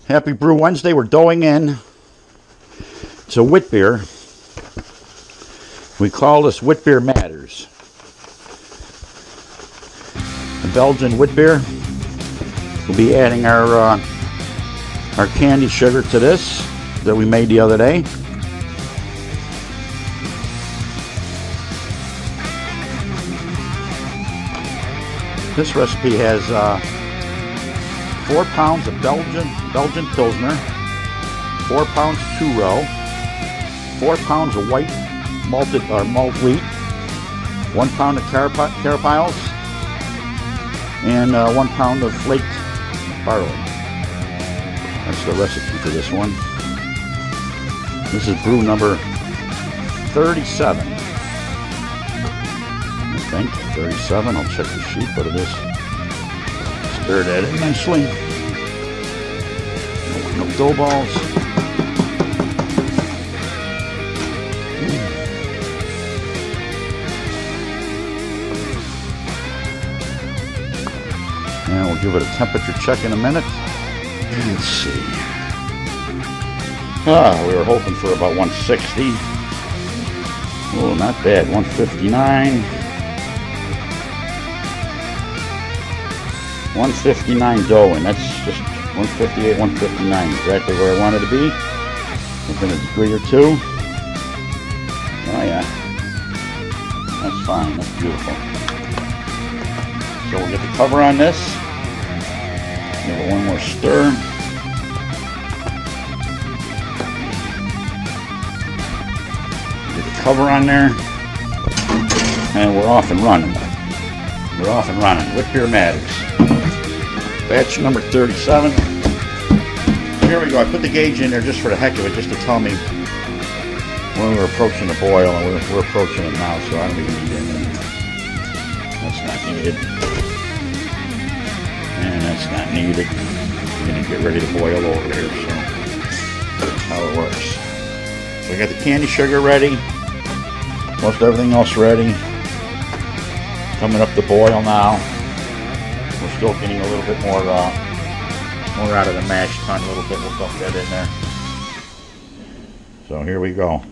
Happy Brew Wednesday. We're doing in. It's a wit beer. We call this Wit Beer Matters. The Belgian wit beer. We'll be adding our candy sugar to this that we made the other day. This recipe has 4 pounds of Belgian Pilsner, 4 pounds 2-row, 4 pounds of white malt wheat, 1 pound of carapiles, and 1 pound of flaked barley. That's the recipe for this one. This is brew number 37. I think 37. I'll check the sheet, but it is. Stirred at it nicely. No dough balls. And we'll give it a temperature check in a minute. Let's see. We were hoping for about 160. Oh, not bad. 159. 159 dough, and that's just 158, 159, exactly where I wanted to be. Within a degree or two. Oh yeah, that's fine. That's beautiful. So we'll get the cover on this. Give it one more stir. Get the cover on there, and we're off and running. We're off and running. Wit Beer Matters. Batch number 37. Here we go. I put the gauge in there just for the heck of it, just to tell me when we're approaching the boil, and we're approaching it now, so I don't even need anything. That's not needed. And that's not needed. I'm going to get ready to boil over here, so that's how it works. So we got the candy sugar ready. Most everything else ready. Coming up to boil now. We're still getting a little bit more out of the mash tun a little bit. We'll dump that in there. So here we go.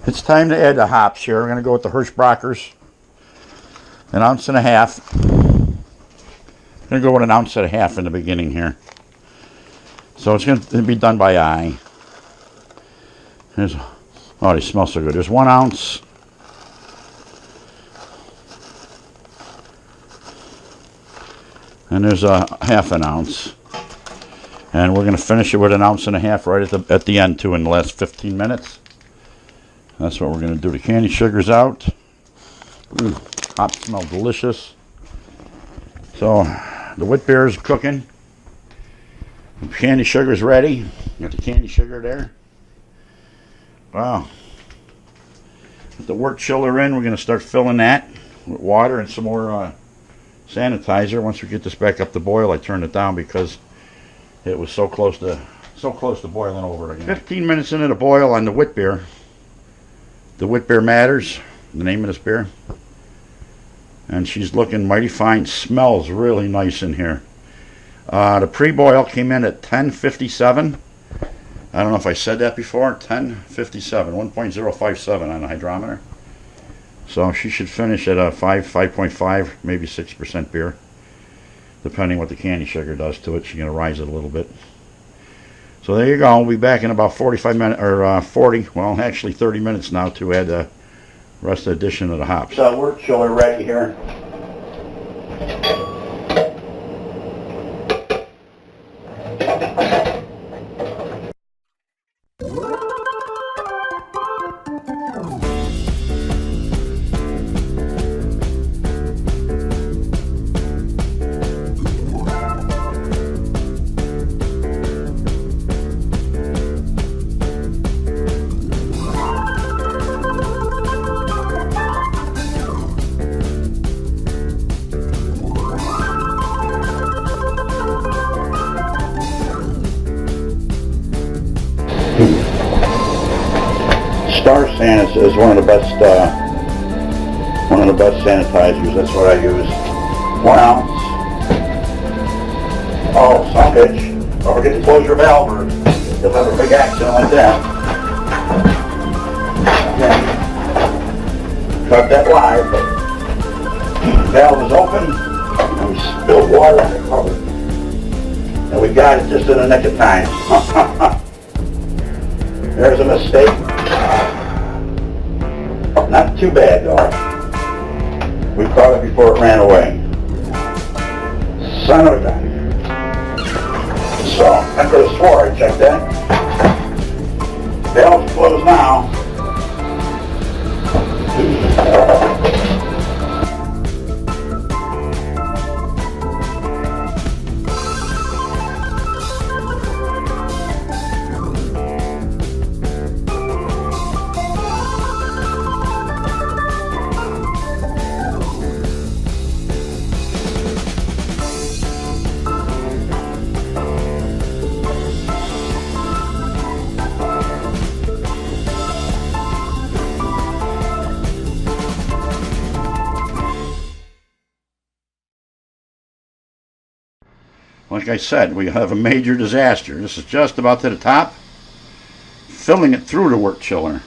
It's time to add the hops here. We're going to go with the Hirschbrockers. 1.5 ounces. I'm going to go with 1.5 ounces in the beginning here. So it's going to be done by eye. Oh, they smell so good. There's 1 ounce. And there's a 1/2 ounce. And we're going to finish it with 1.5 ounces right at the end too, in the last 15 minutes. That's what we're going to do. The candy sugar's out. Hops smell delicious. So the wit beer is cooking. The candy sugar's ready. Got the candy sugar there. Wow. With the wort chiller in, we're going to start filling that with water and some more sanitizer. Once we get this back up to boil, I turned it down because it was so close to boiling over again. 15 minutes into the boil on the wit beer. The Wit Beer Matters, the name of this beer. And she's looking mighty fine. Smells really nice in here. The pre-boil came in at 1057. I don't know if I said that before. 1057, 1.057 on the hydrometer. So she should finish at a 5.5, maybe 6% beer, depending what the candy sugar does to it. She's going to rise it a little bit. So there you go. We'll be back in about 45 minutes, or 40, well, actually 30 minutes now to add the rest of the addition of the hops. So we're chiller ready here. San is one of the best sanitizers. That's what I use. 1 ounce Oh, son of a bitch. Don't forget to close your valve or you'll have a big accident like that. Okay. Cut that live. The valve is open and we spilled water on the cover. And we got it just in the nick of time. There's a mistake. Not too bad though. We caught it before it ran away. Son of a gun. So, I could have swore I checked that. Valve's closed now. Like I said, we have a major disaster. This is just about to the top, filling it through the wort chiller.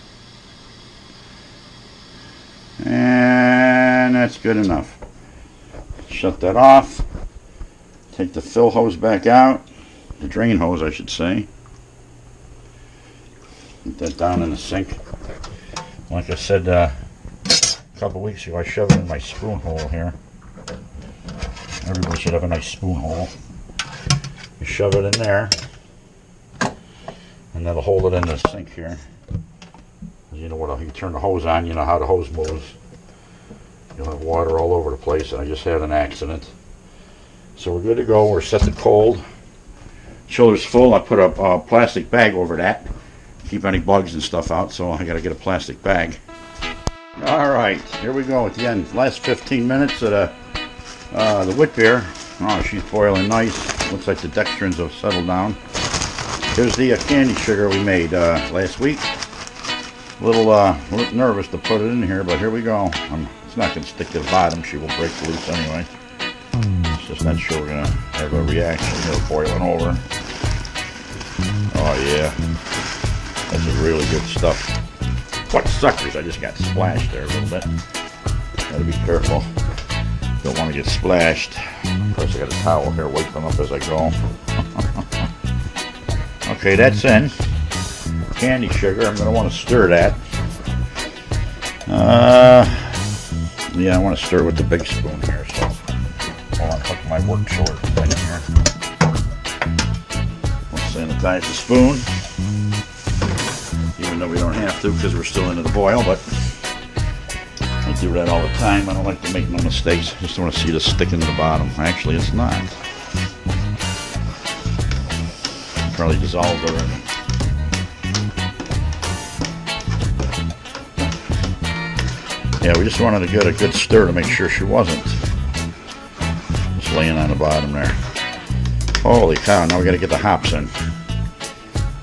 And that's good enough. Shut that off. Take the fill hose back out. The drain hose, I should say. Put that down in the sink. Like I said a couple weeks ago, I shoved it in my spoon hole here. Everybody should have a nice spoon hole. You shove it in there, and that'll hold it in the sink here. You know what? You turn the hose on. You know how the hose moves. You'll have water all over the place. And I just had an accident, so we're good to go. We're set to cold. Chiller's full. I put a plastic bag over that, keep any bugs and stuff out. So I got to get a plastic bag. All right, here we go at the end. Last 15 minutes of the wit beer. Oh, she's boiling nice. Looks like the dextrins have settled down. Here's the candy sugar we made last week. A little nervous to put it in here, but here we go. It's not going to stick to the bottom. She will break loose anyway. Just not sure we're going to have a reaction here boiling over. Oh yeah. This is really good stuff. What suckers, I just got splashed there a little bit. Gotta be careful. Don't want to get splashed. Of course, I got a towel here wiping up as I go. Okay, that's in. Candy sugar. I'm going to want to stir that. Yeah, I want to stir with the big spoon here. So, hold on, hook my wort chiller thing here. We'll sanitize the spoon. Even though we don't have to because we're still into the boil, but I do that all the time. I don't like to make no mistakes. I just want to see this sticking to the bottom. Actually, it's not. Probably dissolved already. Yeah, we just wanted to get a good stir to make sure she wasn't just laying on the bottom there. Holy cow, now we got to get the hops in.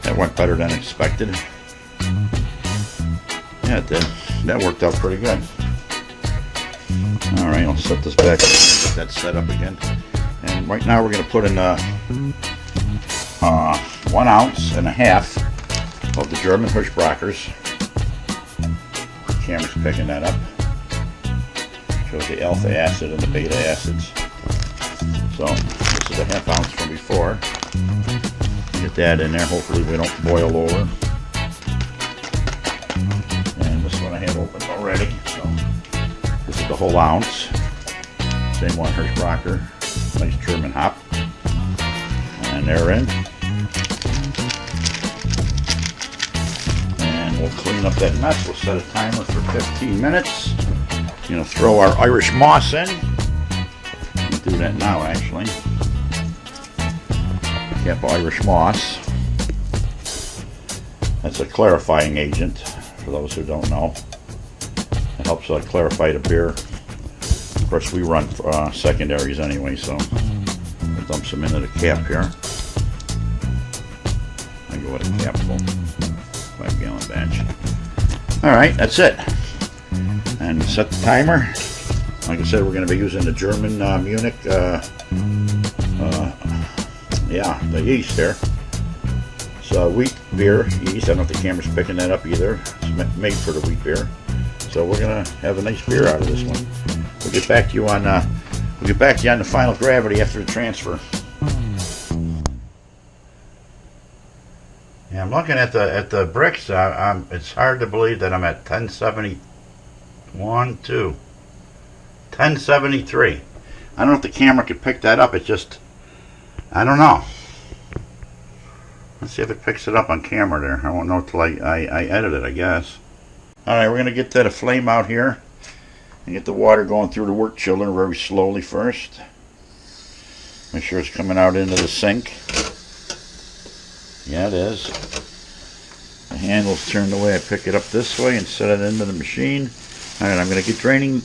That went better than expected. Yeah, it did. That worked out pretty good. Alright, I'll set this back and get that set up again. And right now we're going to put in 1.5 ounces of the German Hirschbrakers. Camera's picking that up. Shows the alpha acid and the beta acids. So this is a 1/2 ounce from before. Get that in there. Hopefully we don't boil over. And this one I had opened already. So this is the whole ounce. Same one, Hirschbraker. Nice German hop. And they're in. And we'll clean up that mess. We'll set a timer for 15 minutes. You know, throw our Irish moss in. We'll do that now, actually. Cap Irish moss. That's a clarifying agent, for those who don't know. It helps clarify the beer. Of course, we run secondaries anyway, so we'll dump some into the cap here. I go with a capful, 5-gallon batch. All right, that's it. And set the timer. Like I said, we're going to be using the German Munich Yeah, the yeast here. So wheat beer yeast. I don't know if the camera's picking that up either. It's made for the wheat beer. So we're gonna have a nice beer out of this one. We'll get back to you on the final gravity after the transfer. Yeah, I'm looking at the bricks. It's hard to believe that I'm at 1071, 1073. I don't know if the camera could pick that up. It's just, I don't know. Let's see if it picks it up on camera there. I won't know until I edit it, I guess. Alright, we're going to get that flame out here and get the water going through the wort chiller very slowly first. Make sure it's coming out into the sink. Yeah, it is. The handle's turned away. I pick it up this way and set it into the machine. Alright, I'm going to get draining on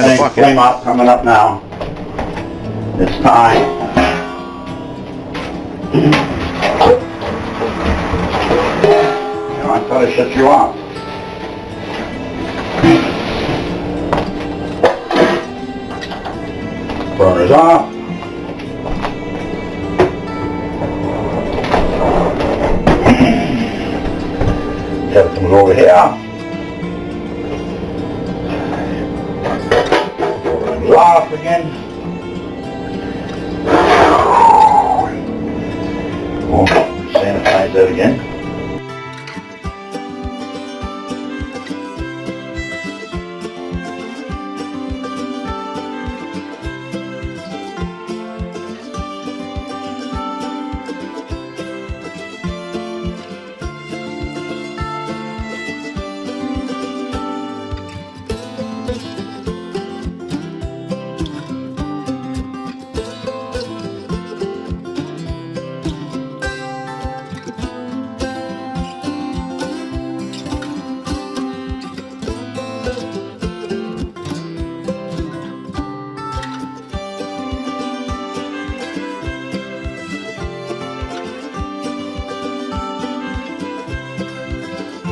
the bucket. Flame out coming up now. It's time. I thought I shut you off. Burner's off. Have it come over here. Burner's off again. Oh, sanitize that again.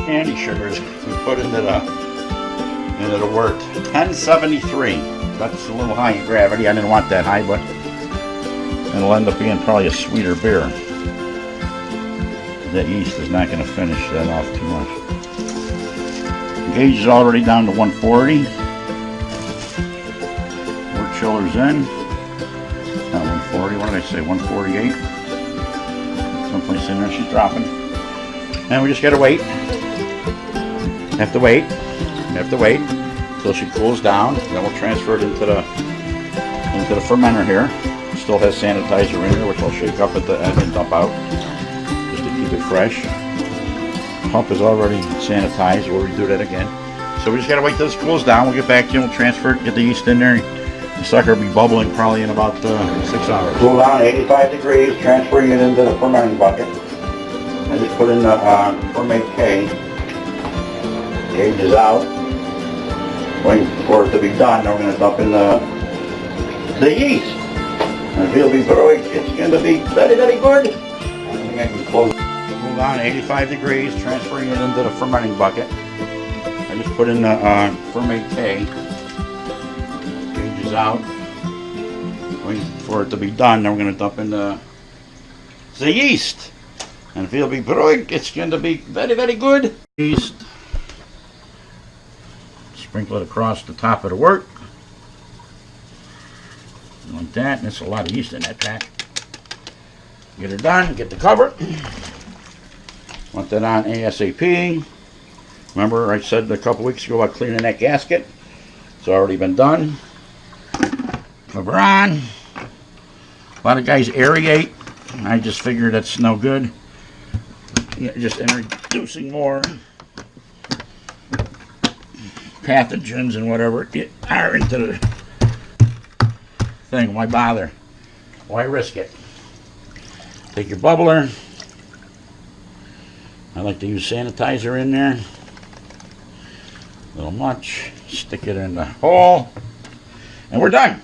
Kandi sugars we put into the wort. 1073. That's a little high in gravity. I didn't want that high, but it'll end up being probably a sweeter beer. That yeast is not going to finish that off too much. Gauge is already down to 140. Wort chiller's in. Not 140. What did I say? 148. Someplace in there she's dropping. And we just gotta wait. Have to wait until she cools down. Then we'll transfer it into the fermenter here. It still has sanitizer in there, which I'll shake up at the end and dump out just to keep it fresh. Pump is already sanitized. We'll redo that again. So we just gotta wait till this cools down. We'll get back to you. We'll transfer it, get the yeast in there. The sucker will be bubbling probably in about 6 hours. Cool down 85 degrees. Transferring it into the fermenting bucket. I just put in the ferment K. Gauge is out. Waiting for it to be done. Now we're going to dump in the yeast. And it'll be brewing. It's going to be very, very good. I think I can close. Cool down 85 degrees. Transferring it into the fermenting bucket. I just put in the ferment K. Gauge is out. Waiting for it to be done. Now we're going to dump in the yeast. And if it'll be brewing, it's going to be very, very good. Yeast. Sprinkle it across the top of the wort. Like that. That's a lot of yeast in that pack. Get her done. Get the cover. Want that on ASAP. Remember I said a couple weeks ago about cleaning that gasket. It's already been done. Cover on. A lot of guys aerate. I just figured that's no good. Just introducing more pathogens and whatever are into the thing. Why bother? Why risk it? Take your bubbler. I like to use sanitizer in there. A little much. Stick it in the hole. And we're done.